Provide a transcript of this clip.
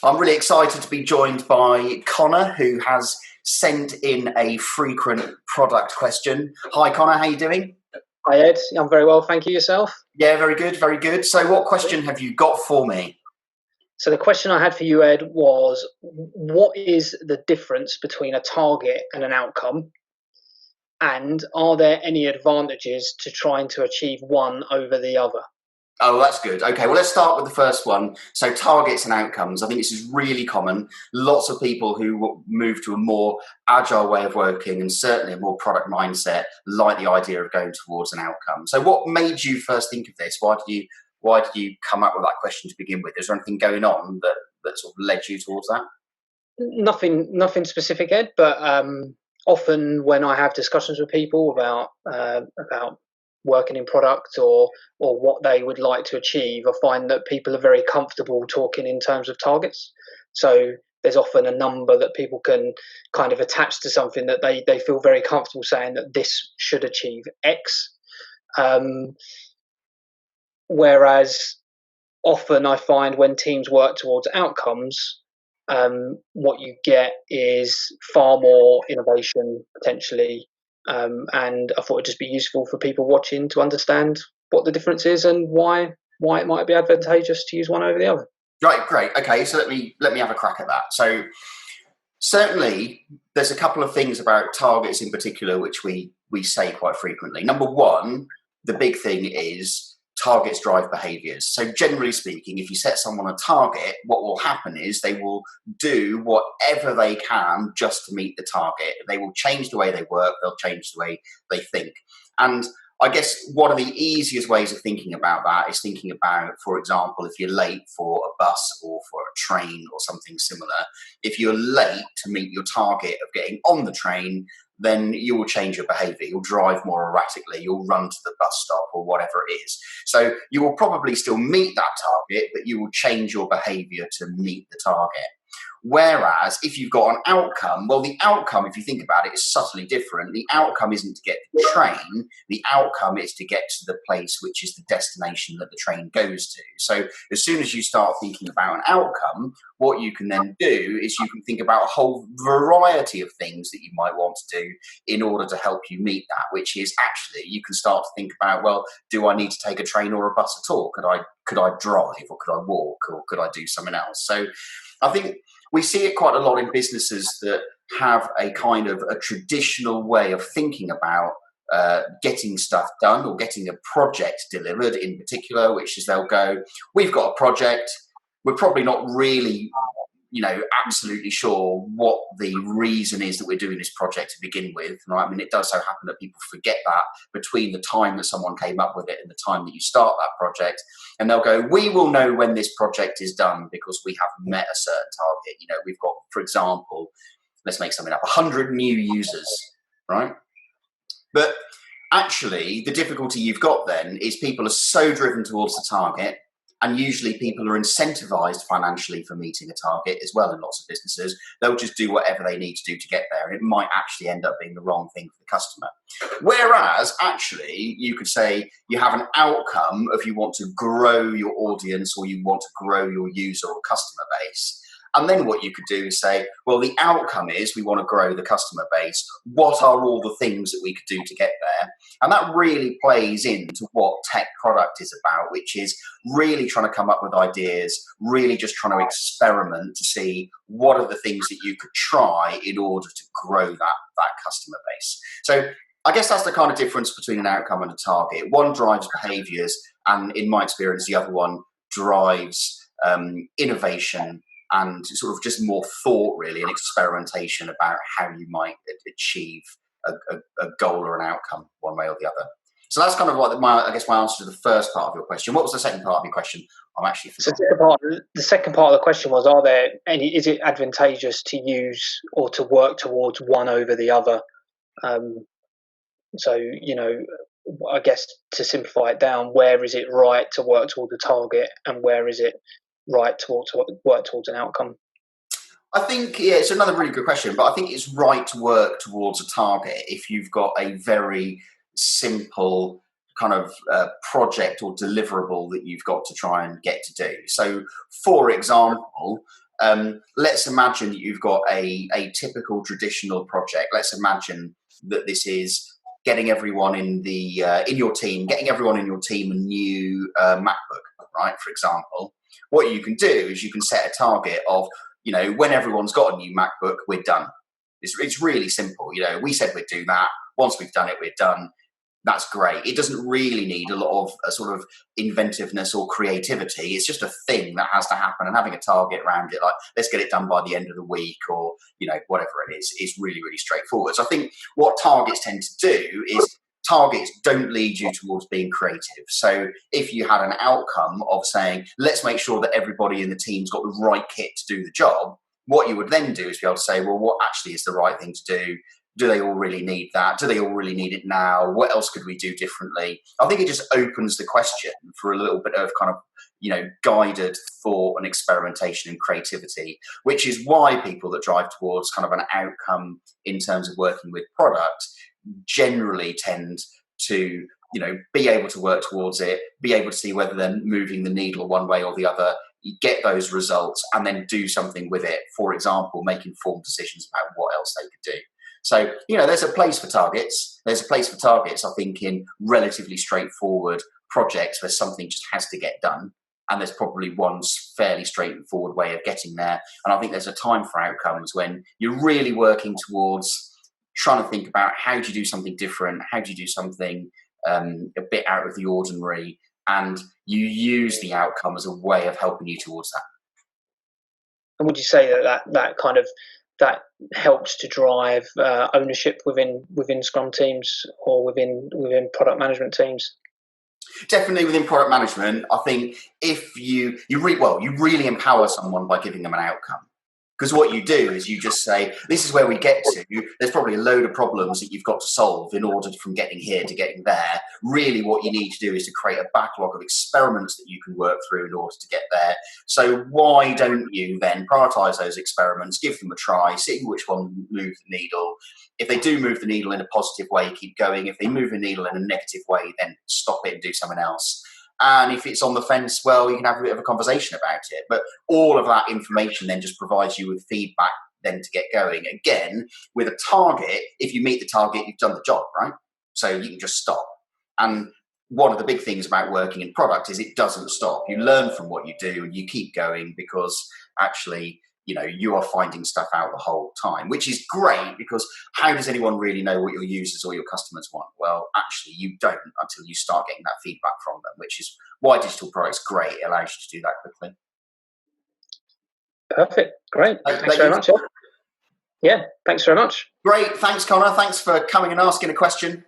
I'm really excited to be joined by Connor, who has sent in a frequent product question. Hi, Connor. How are you doing? Hi, Ed. I'm very well, thank you. Yourself? Yeah, very good, very good. So what question have you got for me? So the question I had for you, Ed, was what is the difference between a target and an outcome? And are there any advantages to trying to achieve one over the other? Oh, that's good. Okay, well, let's start with the first one. So targets and outcomes. I think this is really common. Lots of people who move to a more agile way of working and certainly a more product mindset like the idea of going towards an outcome. So what made you first think of this? Why did you come up with that question to begin with? Is there anything going on that sort of led you towards that? Nothing specific, Ed, but often when I have discussions with people about working in product or what they would like to achieve, I find that people are very comfortable talking in terms of targets. So there's often a number that people can kind of attach to something that they feel very comfortable saying that this should achieve X. Whereas often I find when teams work towards outcomes, what you get is far more innovation potentially. And I thought it'd just be useful for people watching to understand what the difference is and why it might be advantageous to use one over the other. Right, great. Okay, so let me have a crack at that. So certainly there's a couple of things about targets in particular which we say quite frequently. Number one, the big thing is targets drive behaviors. So generally speaking, if you set someone a target, what will happen is they will do whatever they can just to meet the target. They will change the way they work, they'll change the way they think. And I guess one of the easiest ways of thinking about that is thinking about, for example, if you're late for a bus or for a train or something similar, if you're late to meet your target of getting on the train, then you will change your behavior. You'll drive more erratically. You'll run to the bus stop or whatever it is. So you will probably still meet that target, but you will change your behavior to meet the target. Whereas if you've got an outcome, well, the outcome, if you think about it, is subtly different. The outcome isn't to get the train. The outcome is to get to the place which is the destination that the train goes to. So as soon as you start thinking about an outcome, what you can then do is you can think about a whole variety of things that you might want to do in order to help you meet that, which is actually you can start to think about, well, do I need to take a train or a bus at all? Could I drive or could I walk or could I do something else? So I think we see it quite a lot in businesses that have a kind of a traditional way of thinking about getting stuff done or getting a project delivered in particular, which is they'll go, we've got a project, we're probably not really absolutely sure what the reason is that we're doing this project to begin with, right? I mean, it does so happen that people forget that between the time that someone came up with it and the time that you start that project, and they'll go, we will know when this project is done because we have met a certain target. We've got, for example, let's make something up, 100 new users, right? But actually, the difficulty you've got then is people are so driven towards the target, and usually people are incentivized financially for meeting a target as well in lots of businesses. They'll just do whatever they need to do to get there, and it might actually end up being the wrong thing for the customer. Whereas actually you could say you have an outcome if you want to grow your audience or you want to grow your user or customer base. And then what you could do is say, well, the outcome is we want to grow the customer base. What are all the things that we could do to get there? And that really plays into what tech product is about, which is really trying to come up with ideas, really just trying to experiment to see what are the things that you could try in order to grow that customer base. So I guess that's the kind of difference between an outcome and a target. One drives behaviors, and in my experience, the other one drives innovation and sort of just more thought, really, and experimentation about how you might achieve a goal or an outcome one way or the other. So that's kind of like my answer to the first part of your question. What was the second part of your question? I'm actually forgetting. The second part of the question was, is it advantageous to use or to work towards one over the other? So, I guess to simplify it down, where is it right to work towards a target and where is it right to work towards an outcome? I think, it's another really good question, but I think it's right to work towards a target if you've got a very simple kind of project or deliverable that you've got to try and get to do. So, for example, Let's imagine that you've got a typical traditional project. Let's imagine that this is getting everyone in your team a new MacBook, right? For example, what you can do is you can set a target of, when everyone's got a new MacBook, we're done. It's really simple. We said we'd do that. Once we've done it, we're done. That's great. It doesn't really need a lot of sort of inventiveness or creativity. It's just a thing that has to happen, and having a target around it, like let's get it done by the end of the week, or whatever it is really, really straightforward. So I think what targets tend to do is targets don't lead you towards being creative. So if you had an outcome of saying, let's make sure that everybody in the team's got the right kit to do the job, what you would then do is be able to say, well, what actually is the right thing to do? Do they all really need that? Do they all really need it now? What else could we do differently? I think it just opens the question for a little bit of kind of, guided thought and experimentation and creativity, which is why people that drive towards kind of an outcome in terms of working with product generally tend to, be able to work towards it, be able to see whether they're moving the needle one way or the other, get those results, and then do something with it. For example, make informed decisions about what else they could do. So, there's a place for targets. There's a place for targets, I think, in relatively straightforward projects where something just has to get done. And there's probably one fairly straightforward way of getting there. And I think there's a time for outcomes when you're really working towards trying to think about how do you do something different? How do you do something a bit out of the ordinary? And you use the outcome as a way of helping you towards that. And would you say that helps to drive ownership within Scrum teams or within product management teams? Definitely within product management. I think if you really empower someone by giving them an outcome. Because what you do is you just say, this is where we get to. There's probably a load of problems that you've got to solve in order from getting here to getting there. Really what you need to do is to create a backlog of experiments that you can work through in order to get there. So why don't you then prioritize those experiments, give them a try, see which one moves the needle. If they do move the needle in a positive way, keep going. If they move the needle in a negative way, then stop it and do something else. And if it's on the fence, well, you can have a bit of a conversation about it. But all of that information then just provides you with feedback then to get going. Again, with a target, if you meet the target, you've done the job, right? So you can just stop. And one of the big things about working in product is it doesn't stop. You learn from what you do and you keep going because actually, you are finding stuff out the whole time, which is great because how does anyone really know what your users or your customers want? Well, actually, you don't until you start getting that feedback from them, which is why digital product's great. It allows you to do that quickly. Perfect. Great. Thanks very much. Yeah, thanks very much. Great. Thanks, Connor. Thanks for coming and asking a question.